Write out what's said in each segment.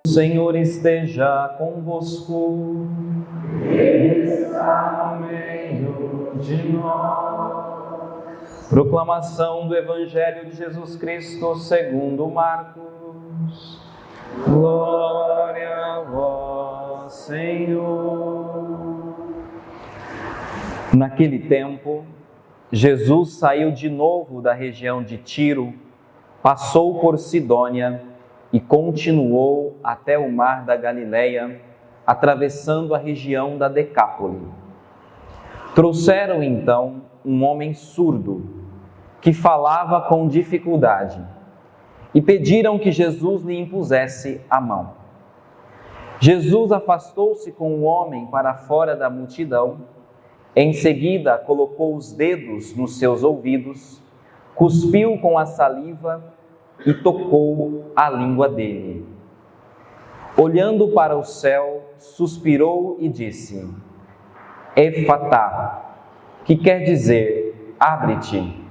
O Senhor esteja convosco. Ele está no meio de nós. Proclamação do Evangelho de Jesus Cristo segundo Marcos. Glória a vós, Senhor. Naquele tempo, Jesus saiu de novo da região de Tiro, passou por Sidônia e continuou até o mar da Galileia, atravessando a região da Decápole. Trouxeram então um homem surdo, que falava com dificuldade, e pediram que Jesus lhe impusesse a mão. Jesus afastou-se com o homem para fora da multidão, em seguida colocou os dedos nos seus ouvidos, cuspiu com a saliva e tocou a língua dele. Olhando para o céu, suspirou e disse: Efatá, que quer dizer, abre-te.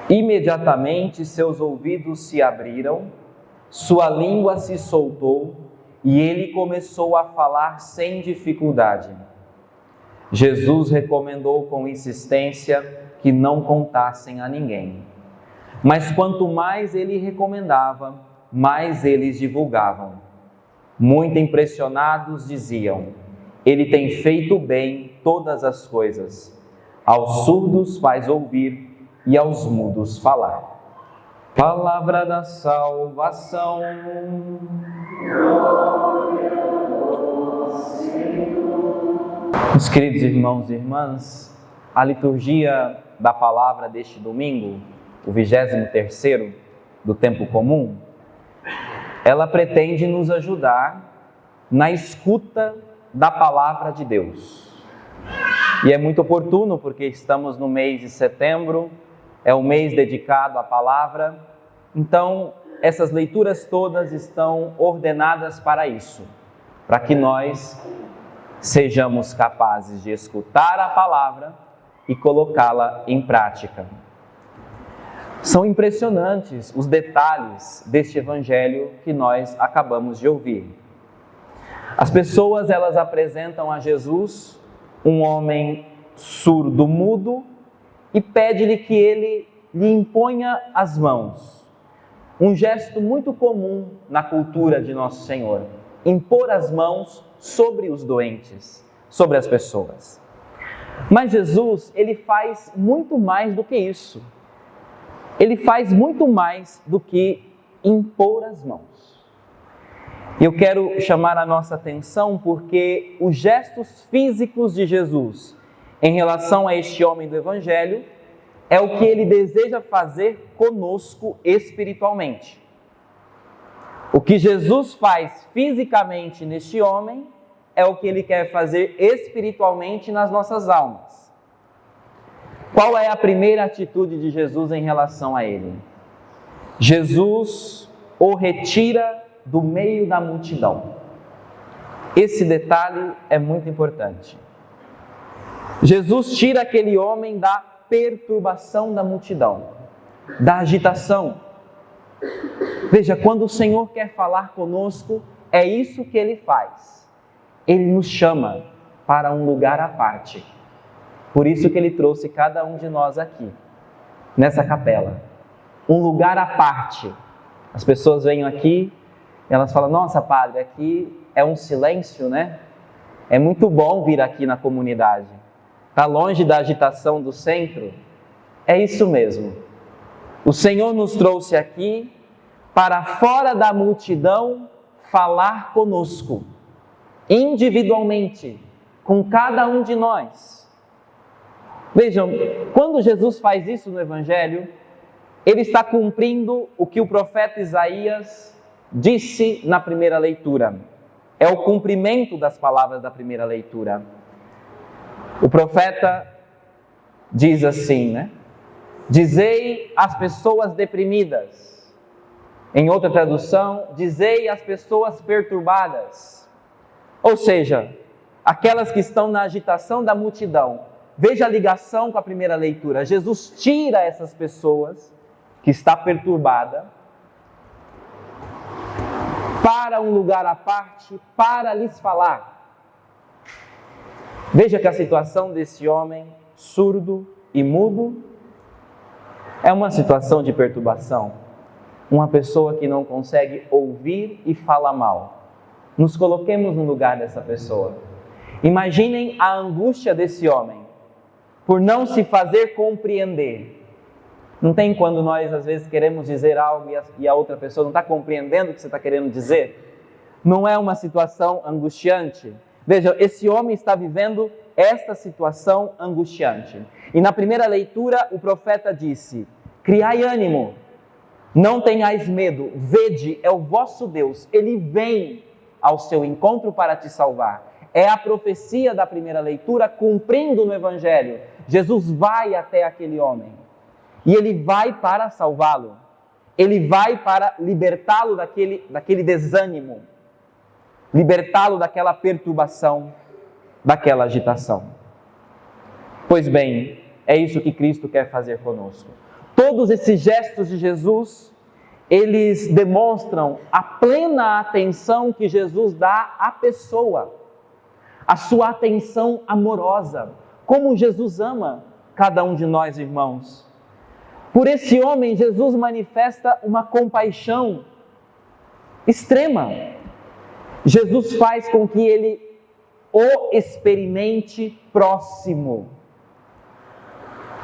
Imediatamente seus ouvidos se abriram, sua língua se soltou e ele começou a falar sem dificuldade. Jesus recomendou com insistência que não contassem a ninguém. Mas quanto mais ele recomendava, mais eles divulgavam. Muito impressionados diziam: ele tem feito bem todas as coisas. Aos surdos faz ouvir e aos mudos falar. Palavra da salvação. Glória a vós, Senhor. Meus queridos irmãos e irmãs, a liturgia da palavra deste domingo, o 23º do tempo comum, ela pretende nos ajudar na escuta da palavra de Deus. E é muito oportuno porque estamos no mês de setembro, é um mês dedicado à palavra, então essas leituras todas estão ordenadas para isso, para que nós sejamos capazes de escutar a palavra e colocá-la em prática. São impressionantes os detalhes deste evangelho que nós acabamos de ouvir. As pessoas, elas apresentam a Jesus um homem surdo, mudo, e pede-lhe que ele lhe imponha as mãos. Um gesto muito comum na cultura de Nosso Senhor, impor as mãos sobre os doentes, sobre as pessoas. Mas Jesus, ele faz muito mais do que isso. Ele faz muito mais do que impor as mãos. Eu quero chamar a nossa atenção porque os gestos físicos de Jesus em relação a este homem do Evangelho é o que ele deseja fazer conosco espiritualmente. O que Jesus faz fisicamente neste homem é o que ele quer fazer espiritualmente nas nossas almas. Qual é a primeira atitude de Jesus em relação a ele? Jesus o retira do meio da multidão. Esse detalhe é muito importante. Jesus tira aquele homem da perturbação da multidão, da agitação. Veja, quando o Senhor quer falar conosco, é isso que Ele faz. Ele nos chama para um lugar à parte. Por isso que Ele trouxe cada um de nós aqui, nessa capela. Um lugar à parte. As pessoas vêm aqui, elas falam: nossa, padre, aqui é um silêncio, né? É muito bom vir aqui na comunidade. Está longe da agitação do centro. É isso mesmo. O Senhor nos trouxe aqui para fora da multidão falar conosco, individualmente, com cada um de nós. Vejam, quando Jesus faz isso no Evangelho, Ele está cumprindo o que o profeta Isaías disse na primeira leitura. É o cumprimento das palavras da primeira leitura. O profeta diz assim, né? Dizei às pessoas deprimidas. Em outra tradução, dizei às pessoas perturbadas. Ou seja, aquelas que estão na agitação da multidão. Veja a ligação com a primeira leitura. Jesus tira essas pessoas que está perturbada para um lugar à parte para lhes falar. Veja que a situação desse homem surdo e mudo é uma situação de perturbação. Uma pessoa que não consegue ouvir e fala mal. Nos coloquemos no lugar dessa pessoa. Imaginem a angústia desse homem por não se fazer compreender. Não tem quando nós às vezes queremos dizer algo e a outra pessoa não está compreendendo o que você está querendo dizer? Não é uma situação angustiante? Veja, esse homem está vivendo esta situação angustiante. E na primeira leitura o profeta disse: criai ânimo, não tenhais medo, vede, é o vosso Deus, Ele vem ao seu encontro para te salvar. É a profecia da primeira leitura cumprindo no Evangelho. Jesus vai até aquele homem e Ele vai para salvá-lo. Ele vai para libertá-lo daquele desânimo, libertá-lo daquela perturbação, daquela agitação. Pois bem, é isso que Cristo quer fazer conosco. Todos esses gestos de Jesus, eles demonstram a plena atenção que Jesus dá à pessoa, a sua atenção amorosa, como Jesus ama cada um de nós, irmãos. Por esse homem, Jesus manifesta uma compaixão extrema. Jesus faz com que ele o experimente próximo.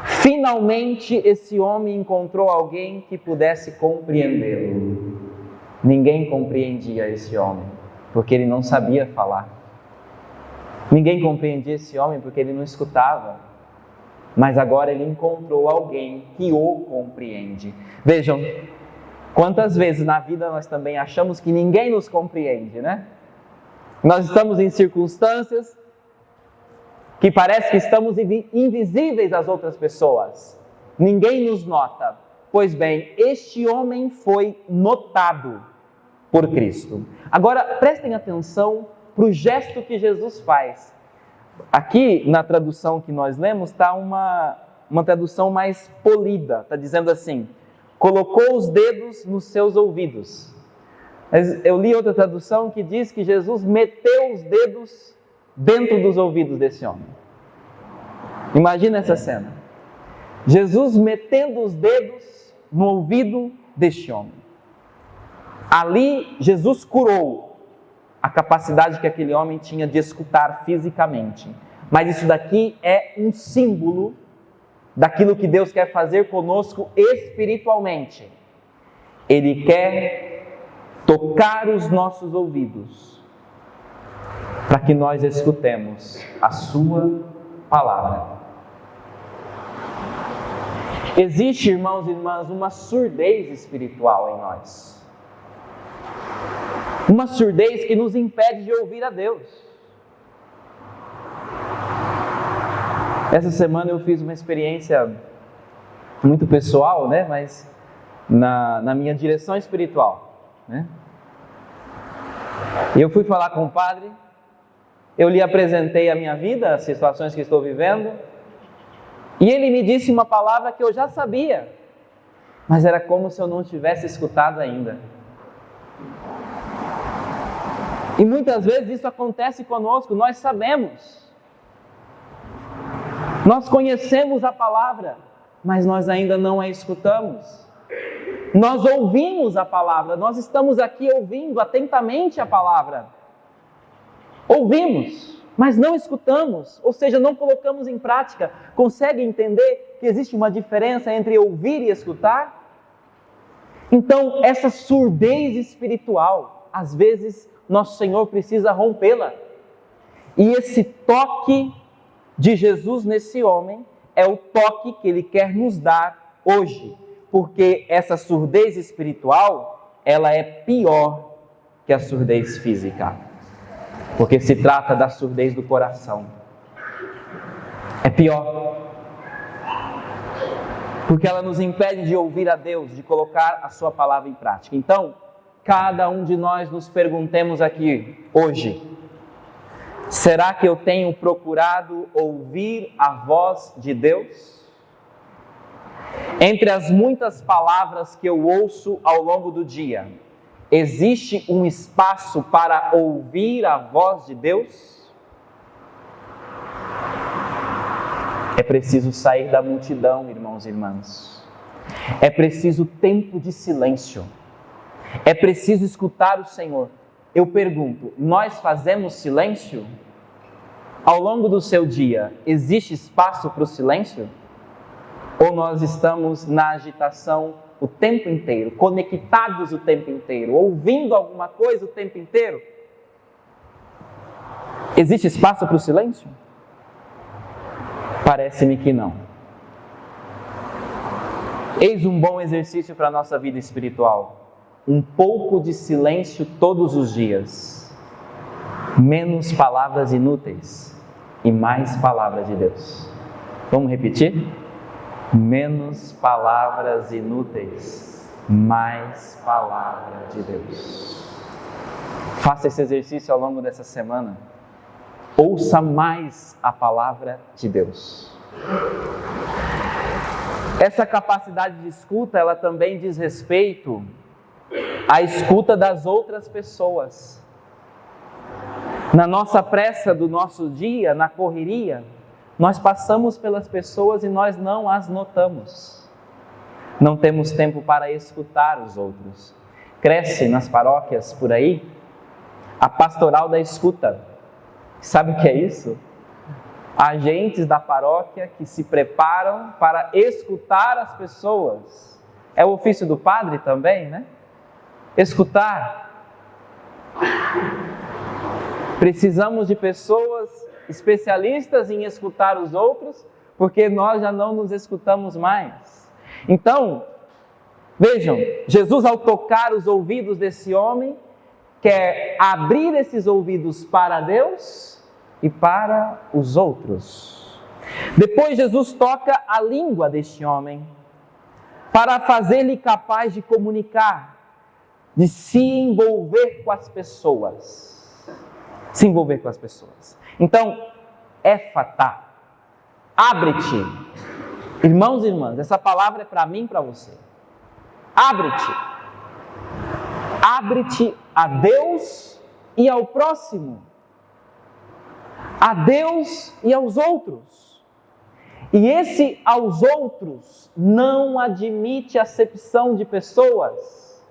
Finalmente, esse homem encontrou alguém que pudesse compreendê-lo. Ninguém compreendia esse homem, porque ele não sabia falar. Ninguém compreendia esse homem porque ele não escutava. Mas agora ele encontrou alguém que o compreende. Vejam, quantas vezes na vida nós também achamos que ninguém nos compreende, né? Nós estamos em circunstâncias que parece que estamos invisíveis às outras pessoas. Ninguém nos nota. Pois bem, este homem foi notado por Cristo. Agora, prestem atenção para o gesto que Jesus faz. Aqui, na tradução que nós lemos, está uma tradução mais polida. Está dizendo assim: colocou os dedos nos seus ouvidos. Mas eu li outra tradução que diz que Jesus meteu os dedos dentro dos ouvidos desse homem. Imagina essa cena. Jesus metendo os dedos no ouvido deste homem. Ali, Jesus curou a capacidade que aquele homem tinha de escutar fisicamente. Mas isso daqui é um símbolo daquilo que Deus quer fazer conosco espiritualmente. Ele quer tocar os nossos ouvidos para que nós escutemos a sua palavra. Existe, irmãos e irmãs, uma surdez espiritual em nós. Uma surdez que nos impede de ouvir a Deus. Essa semana eu fiz uma experiência muito pessoal, né? Mas na minha direção espiritual, né? E eu fui falar com o padre, eu lhe apresentei a minha vida, as situações que estou vivendo, e ele me disse uma palavra que eu já sabia, mas era como se eu não tivesse escutado ainda. E muitas vezes isso acontece conosco, nós sabemos, nós conhecemos a palavra, mas nós ainda não a escutamos. Nós ouvimos a palavra, nós estamos aqui ouvindo atentamente a palavra. Ouvimos, mas não escutamos, ou seja, não colocamos em prática. Consegue entender que existe uma diferença entre ouvir e escutar? Então, essa surdez espiritual, às vezes, nosso Senhor precisa rompê-la. E esse toque de Jesus nesse homem é o toque que Ele quer nos dar hoje. Porque essa surdez espiritual, ela é pior que a surdez física. Porque se trata da surdez do coração. É pior. Porque ela nos impede de ouvir a Deus, de colocar a sua palavra em prática. Então, cada um de nós nos perguntemos aqui, hoje, será que eu tenho procurado ouvir a voz de Deus? Entre as muitas palavras que eu ouço ao longo do dia, existe um espaço para ouvir a voz de Deus? É preciso sair da multidão, irmãos e irmãs. É preciso tempo de silêncio. É preciso escutar o Senhor. Eu pergunto, nós fazemos silêncio? Ao longo do seu dia, existe espaço para o silêncio? Ou nós estamos na agitação o tempo inteiro, conectados o tempo inteiro, ouvindo alguma coisa o tempo inteiro? Existe espaço para o silêncio? Parece-me que não. Eis um bom exercício para a nossa vida espiritual. Um pouco de silêncio todos os dias. Menos palavras inúteis e mais palavras de Deus. Vamos repetir? Menos palavras inúteis, mais palavra de Deus. Faça esse exercício ao longo dessa semana. Ouça mais a palavra de Deus. Essa capacidade de escuta, ela também diz respeito à escuta das outras pessoas. Na nossa pressa do nosso dia, na correria, nós passamos pelas pessoas e nós não as notamos. Não temos tempo para escutar os outros. Cresce nas paróquias por aí a pastoral da escuta. Sabe o que é isso? Agentes da paróquia que se preparam para escutar as pessoas. É o ofício do padre também, né? Escutar. Precisamos de pessoas especialistas em escutar os outros, porque nós já não nos escutamos mais. Então, vejam, Jesus, ao tocar os ouvidos desse homem, quer abrir esses ouvidos para Deus e para os outros. Depois Jesus toca a língua deste homem, para fazer-lhe capaz de comunicar, de se envolver com as pessoas. Se envolver com as pessoas. Então, éfata, abre-te. Irmãos e irmãs, essa palavra é para mim e para você. Abre-te. Abre-te a Deus e ao próximo. A Deus e aos outros. E esse aos outros não admite acepção de pessoas.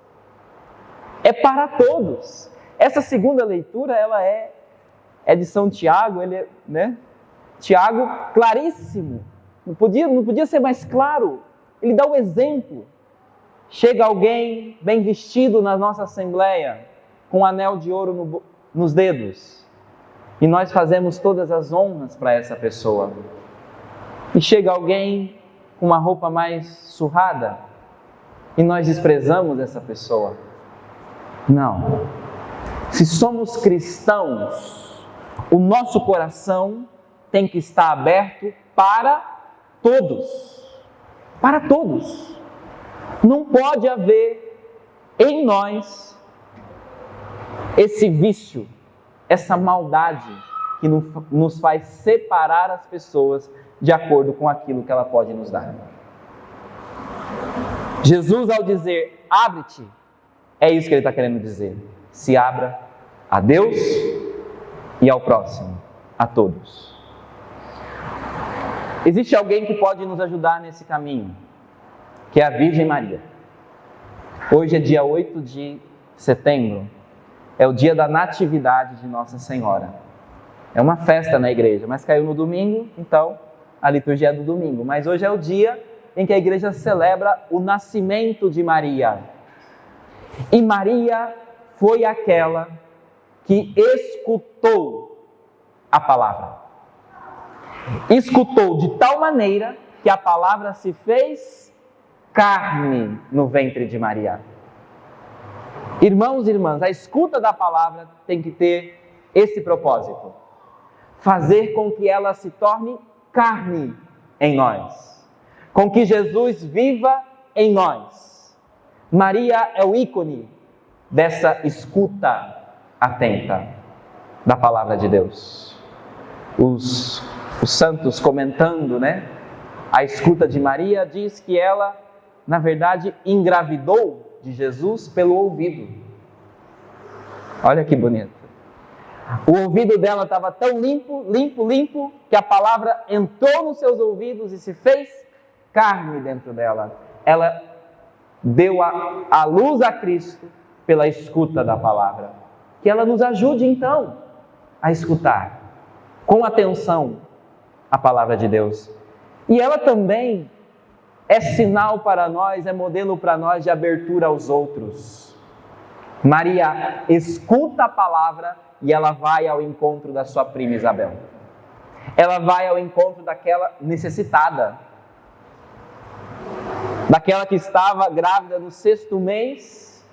É para todos. Essa segunda leitura, ela é de São Tiago, Tiago, claríssimo. Não podia ser mais claro. Ele dá o exemplo. Chega alguém bem vestido na nossa assembleia, com um anel de ouro nos dedos, e nós fazemos todas as honras para essa pessoa. E chega alguém com uma roupa mais surrada, e nós desprezamos essa pessoa. Não. Se somos cristãos, o nosso coração tem que estar aberto para todos. Para todos. Não pode haver em nós esse vício, essa maldade que nos faz separar as pessoas de acordo com aquilo que ela pode nos dar. Jesus, ao dizer abre-te, é isso que ele está querendo dizer. Se abra a Deus e ao próximo, a todos. Existe alguém que pode nos ajudar nesse caminho, que é a Virgem Maria. Hoje é dia 8 de setembro, é o dia da Natividade de Nossa Senhora. É uma festa na igreja, mas caiu no domingo, então a liturgia é do domingo. Mas hoje é o dia em que a igreja celebra o nascimento de Maria. E Maria foi aquela que escutou a palavra. Escutou de tal maneira que a palavra se fez carne no ventre de Maria. Irmãos e irmãs, a escuta da palavra tem que ter esse propósito: fazer com que ela se torne carne em nós, com que Jesus viva em nós. Maria é o ícone dessa escuta atenta da palavra de Deus. Os santos comentando, a escuta de Maria, diz que ela, na verdade, engravidou de Jesus pelo ouvido. Olha que bonito. O ouvido dela estava tão limpo, que a palavra entrou nos seus ouvidos e se fez carne dentro dela. Ela deu a luz a Cristo pela escuta da palavra. Que ela nos ajude então a escutar com atenção a palavra de Deus. E ela também é sinal para nós, é modelo para nós de abertura aos outros. Maria escuta a palavra e ela vai ao encontro da sua prima Isabel. Ela vai ao encontro daquela necessitada, daquela que estava grávida no 6º mês.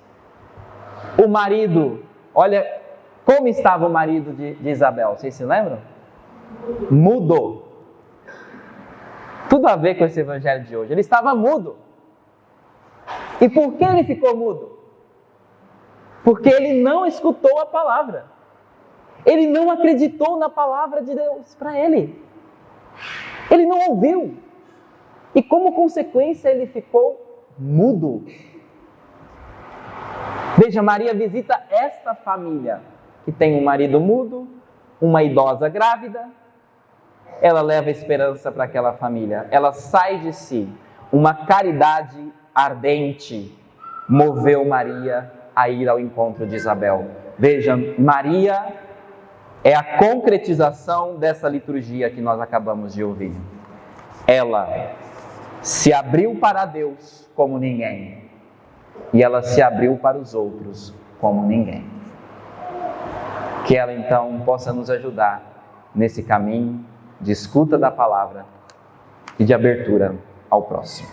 O marido, olha como estava o marido de Isabel, vocês se lembram? Mudo. Tudo a ver com esse evangelho de hoje. Ele estava mudo. E por que ele ficou mudo? Porque ele não escutou a palavra. Ele não acreditou na palavra de Deus para ele. Ele não ouviu. E como consequência ele ficou mudo. Veja, Maria visita esta família que tem um marido mudo, uma idosa grávida. Ela leva esperança para aquela família. Ela sai de si. Uma caridade ardente moveu Maria a ir ao encontro de Isabel. Veja, Maria é a concretização dessa liturgia que nós acabamos de ouvir. Ela se abriu para Deus como ninguém. E ela se abriu para os outros como ninguém. Que ela então possa nos ajudar nesse caminho de escuta da palavra e de abertura ao próximo.